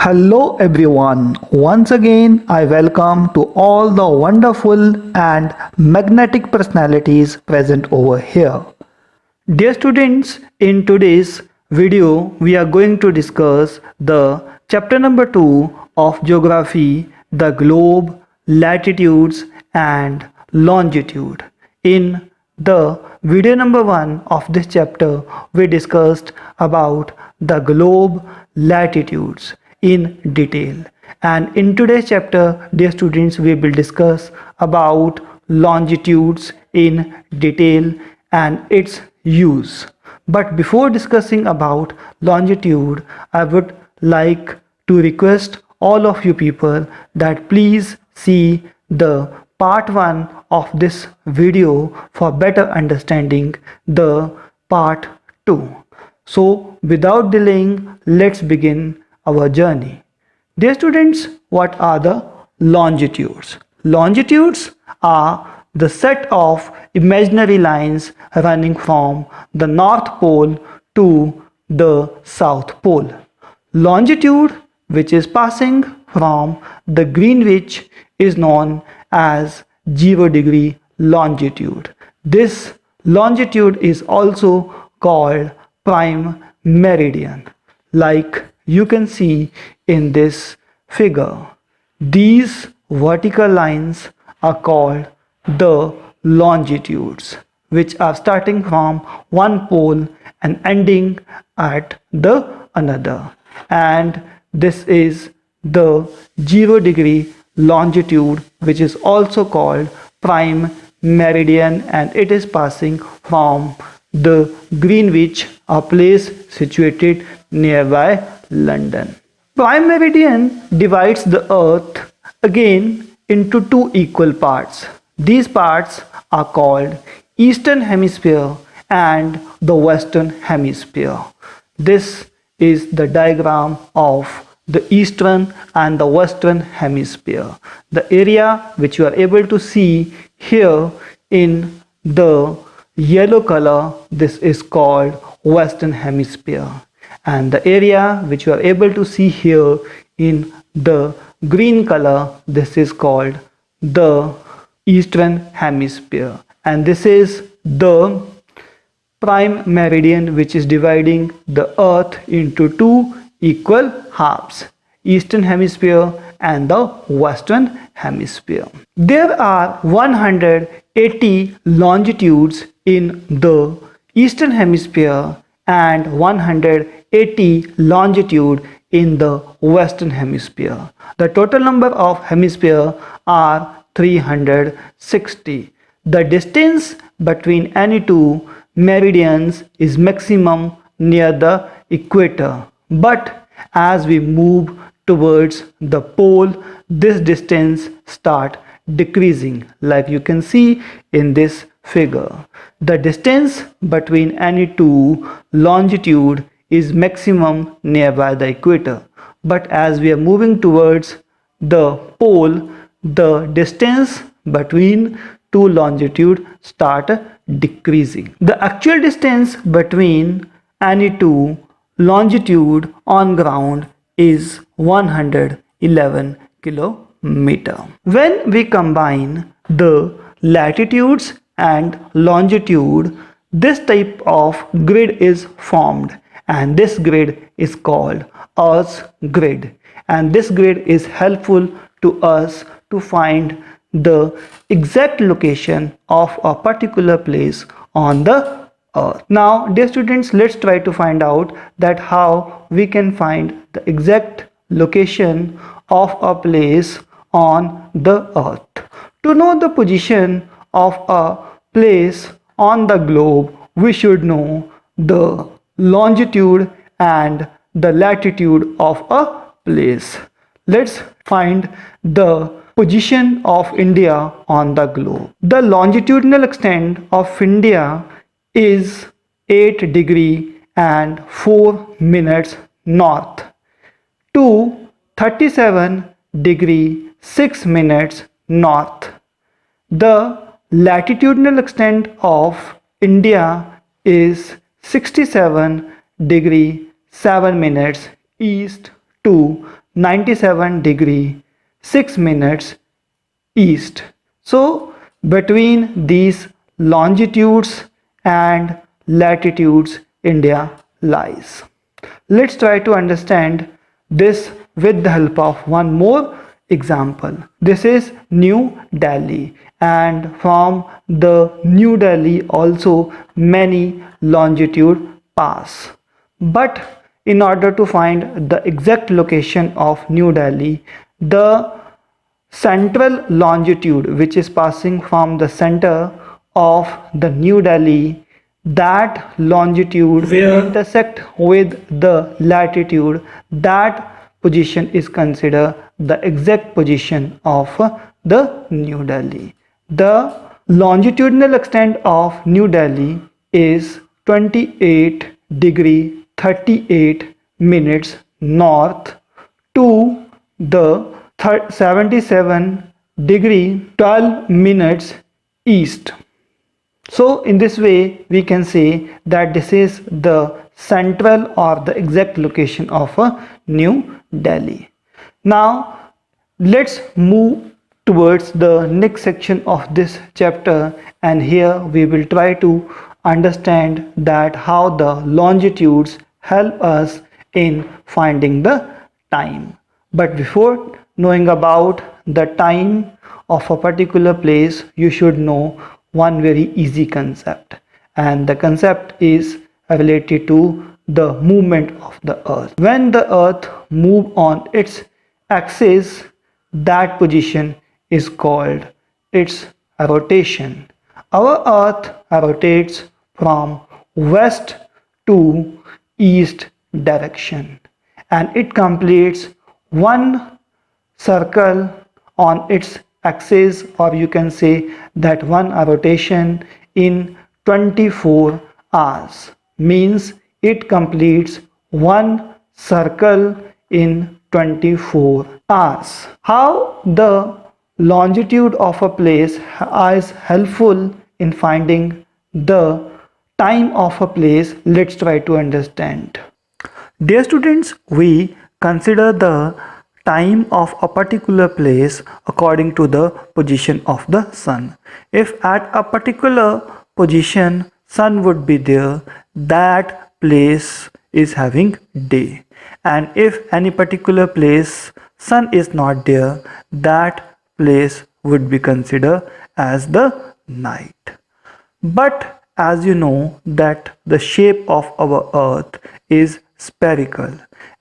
Hello everyone. Once again, I welcome to all the wonderful and magnetic personalities present over here. Dear students, in today's video, we are going to discuss the chapter number 2 of Geography, the globe, latitudes and longitude. In the video number 1 of this chapter, we discussed about the globe, latitudes in detail. And in today's chapter, dear students, we will discuss about longitudes in detail and its use. But before discussing about longitude, I would like to request all of you people that please see the part 1 of this video for better understanding the part 2. So without delaying, let's begin our journey. Dear students, what are the longitudes? Longitudes are the set of imaginary lines running from the North Pole to the South Pole. Longitude, which is passing from the Greenwich, is known as 0 degree longitude. This longitude is also called prime meridian, like you can see in this figure. These vertical lines are called the longitudes, which are starting from one pole and ending at the another. And this is the 0 degree longitude, which is also called prime meridian, and it is passing from the Greenwich, a place situated nearby London. Prime meridian divides the earth again into two equal parts. These parts are called Eastern Hemisphere and the Western Hemisphere. This is the diagram of the Eastern and the Western Hemisphere. The area which you are able to see here in the yellow color, this is called Western Hemisphere. And the area which you are able to see here in the green color, this is called the Eastern Hemisphere. And this is the prime meridian, which is dividing the earth into two equal halves, Eastern Hemisphere and the Western Hemisphere. There are 180 longitudes in the Eastern Hemisphere and 180 longitude in the Western Hemisphere. The total number of hemispheres are 360. The distance between any two meridians is maximum near the equator, but as we move towards the pole, this distance starts decreasing, like you can see in this figure. The distance between any two longitude is maximum nearby the equator, but as we are moving towards the pole, the distance between two longitude start decreasing. The actual distance between any two longitude on ground is 111 kilometer. When we combine the latitudes and longitude, this type of grid is formed, and this grid is called Earth's grid. And this grid is helpful to us to find the exact location of a particular place on the earth. Now, dear students, let's try to find out that how we can find the exact location of a place on the earth. To know the position of a place on the globe, we should know the longitude and the latitude of a place. Let's find the position of India on the globe. The longitudinal extent of India is 8 degree and 4 minutes north to 37 degree 6 minutes north. The latitudinal extent of India is 67 degree 7 minutes east to 97 degree 6 minutes east. So between these longitudes and latitudes India lies. Let's try to understand this with the help of one more example. This is New Delhi, and from the New Delhi also many longitude pass. But in order to find the exact location of New Delhi, the central longitude, which is passing from the center of the New Delhi, that longitude where intersect with the latitude, that position is considered the exact position of the New Delhi. The longitudinal extent of New Delhi is 28 degree 38 minutes north to the 77 degree 12 minutes east. So in this way we can say that this is the central or the exact location of New Delhi. Now let's move towards the next section of this chapter, and here we will try to understand that how the longitudes help us in finding the time. But before knowing about the time of a particular place, you should know one very easy concept, and the concept is related to the movement of the earth. When the earth moves on its axis, that position is called its rotation. Our earth rotates from west to east direction, and it completes one circle on its axis, or you can say that one rotation in 24 hours, means it completes one circle in 24 hours. How the longitude of a place is helpful in finding the time of a place, let's try to understand. Dear students, we consider the time of a particular place according to the position of the sun. If at a particular position sun would be there, that place is having day. And if any particular place sun is not there, that place would be considered as the night. But as you know that the shape of our earth is spherical,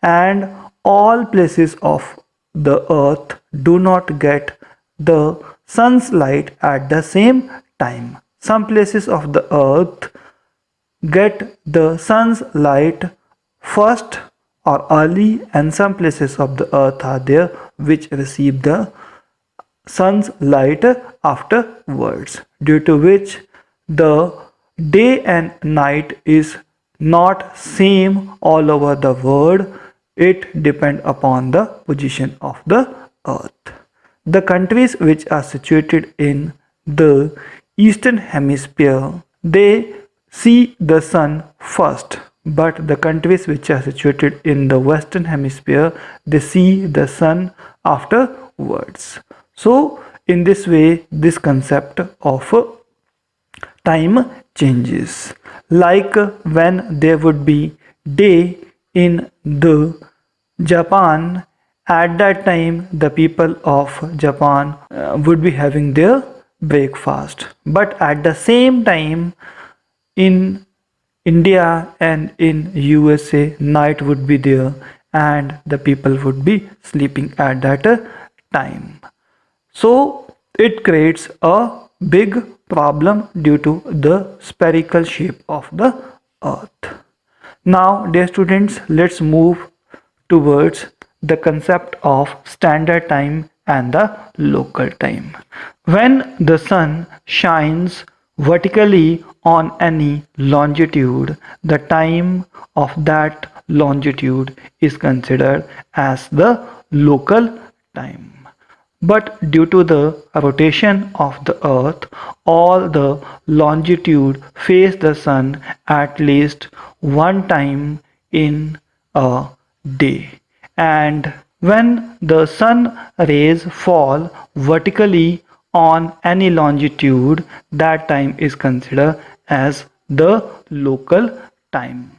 and all places of the earth do not get the sun's light at the same time. Some places of the earth get the sun's light first or early, and some places of the earth are there which receive the sun's light afterwards, due to which the day and night is not same all over the world. It depends upon the position of the earth. The countries which are situated in the eastern hemisphere, they see the sun first, but the countries which are situated in the western hemisphere, they see the sun afterwards. So in this way this concept of time changes. Like when there would be day in the Japan, at that time the people of Japan would be having their breakfast. But at the same time in India and in USA, night would be there and the people would be sleeping at that time. So it creates a big problem due to the spherical shape of the earth. Now dear students, let's move towards the concept of standard time and the local time. When the sun shines vertically on any longitude, the time of that longitude is considered as the local time. But due to the rotation of the earth, all the longitude face the sun at least one time in a day. And When the sun rays fall vertically on any longitude, that time is considered as the local time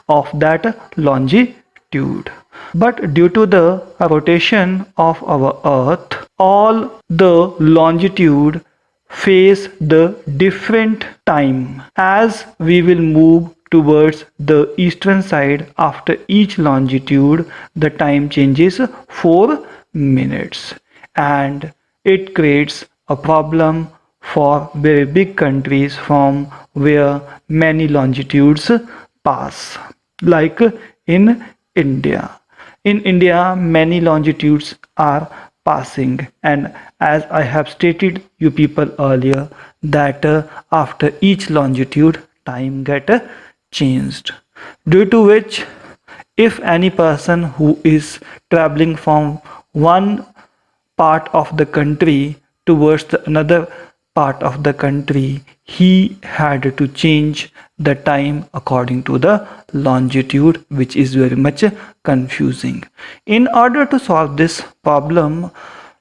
of that longitude. But due to the rotation of our earth, all the longitude face the different time. As we will move towards the eastern side, after each longitude the time changes 4 minutes, and it creates a problem for very big countries from where many longitudes pass, like in India. In India, many longitudes are passing, and as I have stated you people earlier, that after each longitude time get changed, due to which if any person who is traveling from one part of the country towards the another part of the country, he had to change the time according to the longitude, which is very much confusing. In order to solve this problem,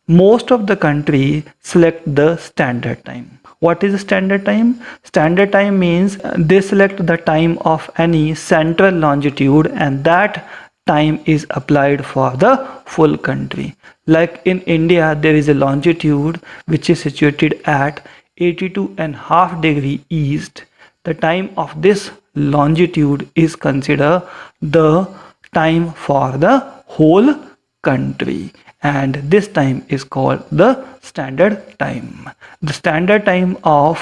most of the country select the standard time. What is standard time? Standard time means they select the time of any central longitude, and that time is applied for the full country. Like in India, there is a longitude which is situated at 82.5 degree east. The time of this longitude is considered the time for the whole country, and this time is called the standard time. The standard time of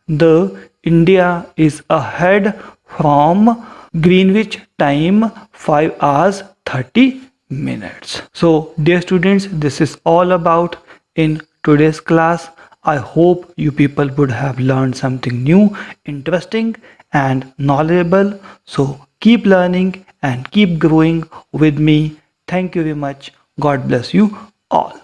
the India is ahead from Greenwich time 5 hours 30 minutes. So dear students, this is all about in today's class. I hope you people would have learned something new, interesting and knowledgeable. So keep learning and keep growing with me. Thank you very much. God bless you all.